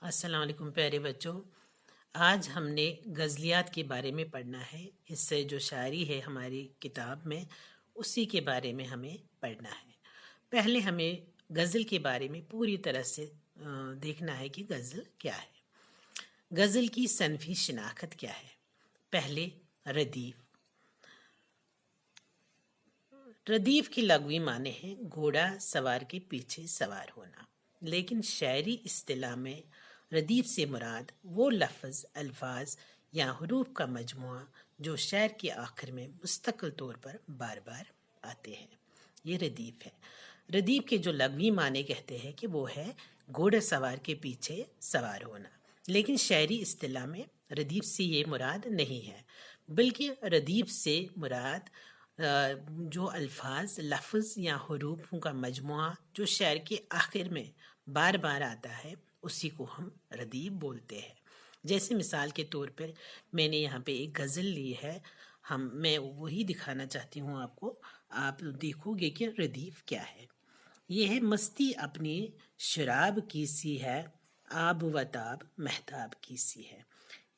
السلام علیکم پیارے بچوں. آج ہم نے غزلیات کے بارے میں پڑھنا ہے. اس سے جو شاعری ہے ہماری کتاب میں اسی کے بارے میں ہمیں پڑھنا ہے. پہلے ہمیں غزل کے بارے میں پوری طرح سے دیکھنا ہے کہ غزل کیا ہے. غزل کی صنفی شناخت کیا ہے؟ پہلے ردیف. ردیف کی لغوی معنی ہے گھوڑا سوار کے پیچھے سوار ہونا، لیکن شعری اصطلاح میں ردیف سے مراد وہ لفظ، الفاظ یا حروف کا مجموعہ جو شعر کے آخر میں مستقل طور پر بار بار آتے ہیں، یہ ردیف ہے. ردیف کے جو لغوی معنی کہتے ہیں کہ وہ ہے گھوڑا سوار کے پیچھے سوار ہونا، لیکن شعری اصطلاح میں ردیف سے یہ مراد نہیں ہے، بلکہ ردیف سے مراد جو الفاظ، لفظ یا حروفوں کا مجموعہ جو شعر کے آخر میں بار بار آتا ہے اسی کو ہم ردیف بولتے ہیں. جیسے مثال کے طور پر میں نے یہاں پہ ایک غزل لی ہے، میں وہی دکھانا چاہتی ہوں آپ کو. آپ دیکھو گے کہ ردیف کیا ہے. یہ ہے: مستی اپنی شراب کی سی ہے، آب و تاب مہتاب کی سی ہے.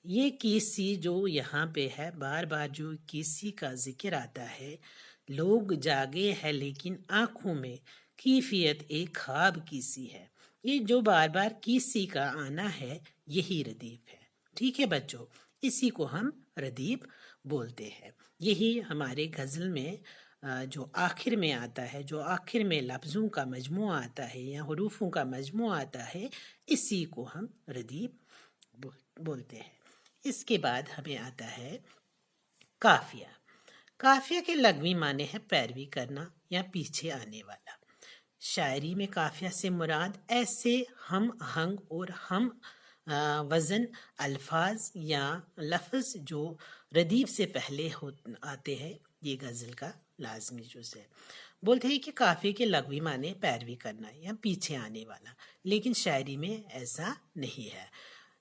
یہ کیسی جو یہاں پہ ہے، بار بار جو کیسی کا ذکر آتا ہے، لوگ جاگے ہیں لیکن آنکھوں میں کیفیت ایک خواب کی سی ہے. یہ جو بار بار کیسی کا آنا ہے یہی ردیف ہے. ٹھیک ہے بچوں، اسی کو ہم ردیف بولتے ہیں. یہی ہمارے غزل میں جو آخر میں آتا ہے، جو آخر میں لفظوں کا مجموعہ آتا ہے یا حروفوں کا مجموعہ آتا ہے، اسی کو ہم ردیف بولتے ہیں. اس کے بعد ہمیں آتا ہے قافیہ. قافیہ کے لغوی معنی ہے پیروی کرنا یا پیچھے آنے والا. شاعری میں قافیہ سے مراد ایسے ہم آہنگ اور ہم وزن الفاظ یا لفظ جو ردیف سے پہلے آتے ہیں، یہ غزل کا لازمی جز ہے. بولتے ہیں کہ قافیے کے لغوی معنی پیروی کرنا یا پیچھے آنے والا، لیکن شاعری میں ایسا نہیں ہے.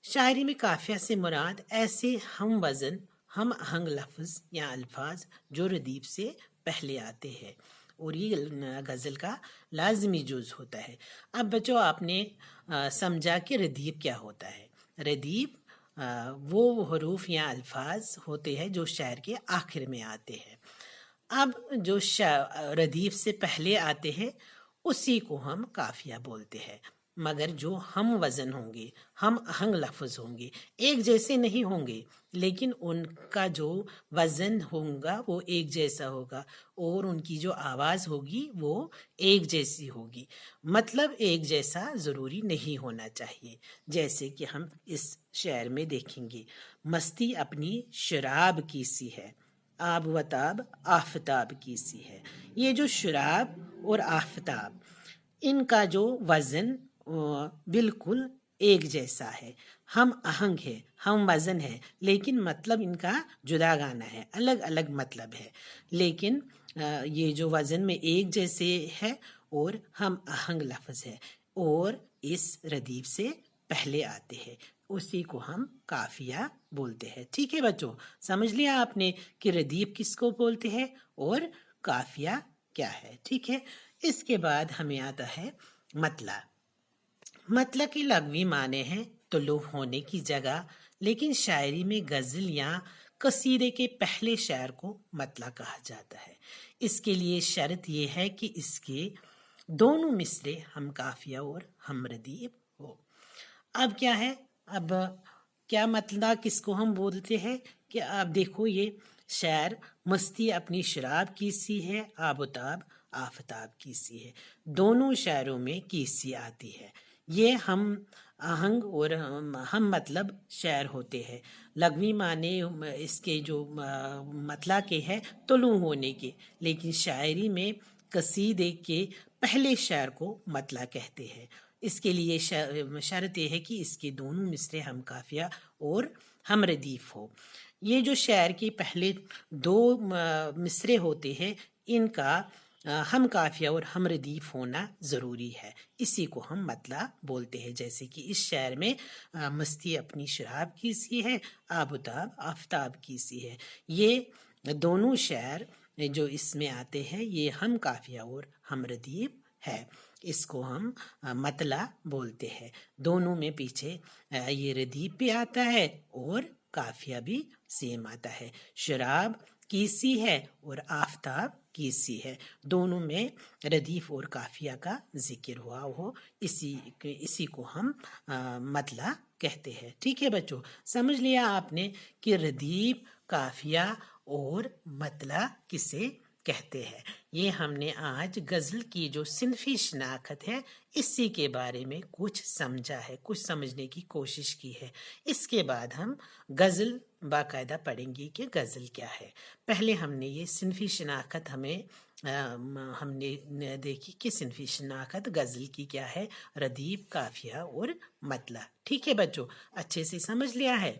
شاعری میں قافیہ سے مراد ایسے ہم وزن، ہم آہنگ لفظ یا الفاظ جو ردیف سے پہلے آتے ہیں، اور یہ غزل کا لازمی جز ہوتا ہے. اب بچوں آپ نے سمجھا کہ ردیف کیا ہوتا ہے. ردیف وہ حروف یا الفاظ ہوتے ہیں جو شعر کے آخر میں آتے ہیں. اب جو ردیف سے پہلے آتے ہیں اسی کو ہم قافیہ بولتے ہیں، مگر جو ہم وزن ہوں گے، ہم آہنگ لفظ ہوں گے، ایک جیسے نہیں ہوں گے، لیکن ان کا جو وزن ہوگا وہ ایک جیسا ہوگا اور ان کی جو آواز ہوگی وہ ایک جیسی ہوگی. مطلب ایک جیسا ضروری نہیں ہونا چاہیے. جیسے کہ ہم اس شعر میں دیکھیں گے: مستی اپنی شراب کی سی ہے، آب و تاب آفتاب کی سی ہے. یہ جو شراب اور آفتاب، ان کا جو وزن بالکل ایک جیسا ہے، ہم آہنگ ہے، ہم وزن ہے، لیکن مطلب ان کا جدا گانا ہے، الگ الگ مطلب ہے. لیکن یہ جو وزن میں ایک جیسے ہے اور ہم آہنگ لفظ ہے اور اس ردیف سے پہلے آتے ہیں، اسی کو ہم قافیہ بولتے ہیں. ٹھیک ہے بچوں، سمجھ لیا آپ نے کہ ردیف کس کو بولتے ہیں اور قافیہ کیا ہے. ٹھیک ہے، اس کے بعد ہمیں آتا ہے مطلع. مطلع کی لغوی معنی ہے طلوع ہونے کی جگہ، لیکن شاعری میں غزل یا قصیدے کے پہلے شعر کو مطلع کہا جاتا ہے. اس کے لیے شرط یہ ہے کہ اس کے دونوں مصرے ہم قافیہ اور ہم ردیف ہو. اب کیا ہے، اب کیا مطلع کس کو ہم بولتے ہیں کہ آپ دیکھو، یہ شعر: مستی اپنی شراب کی سی ہے، آب و تاب آفتاب کی سی ہے. دونوں شعروں میں کی سی آتی ہے. یہ ہم آہنگ اور ہم مطلب شعر ہوتے ہیں. لغوی معنی اس کے جو مطلع کے ہے طلوع ہونے کے، لیکن شاعری میں قصیدے کے پہلے شعر کو مطلع کہتے ہیں. اس کے لیے شرط یہ ہے کہ اس کے دونوں مصرے ہم قافیہ اور ہم ردیف ہو. یہ جو شعر کے پہلے دو مصرے ہوتے ہیں، ان کا ہم قافیہ اور ہم ردیف ہونا ضروری ہے. اسی کو ہم مطلع بولتے ہیں. جیسے کہ اس شعر میں مستی اپنی شراب کی سی ہے، آب و تاب آفتاب کی سی ہے. یہ دونوں شعر جو اس میں آتے ہیں یہ ہم قافیہ اور ہم ردیف ہے. اس کو ہم مطلع بولتے ہیں. دونوں میں پیچھے یہ ردیف بھی آتا ہے اور قافیہ بھی سیم آتا ہے. شراب کیسی ہے اور آفتاب کیسی ہے، دونوں میں ردیف اور قافیہ کا ذکر ہوا ہو، اسی کو ہم مطلع کہتے ہیں. ٹھیک ہے بچوں، سمجھ لیا آپ نے کہ ردیف، قافیہ اور مطلع کسے کہتے ہیں. یہ ہم نے آج غزل کی جو صنفی شناخت ہے اسی کے بارے میں کچھ سمجھا ہے، کچھ سمجھنے کی کوشش کی ہے. اس کے بعد ہم غزل باقاعدہ پڑھیں گی کہ غزل کیا ہے. پہلے ہم نے یہ صنفی شناخت ہم نے دیکھی کہ صنفی شناخت غزل کی کیا ہے، ردیف، قافیہ اور مطلع. ٹھیک ہے بچوں، اچھے سے سمجھ لیا ہے.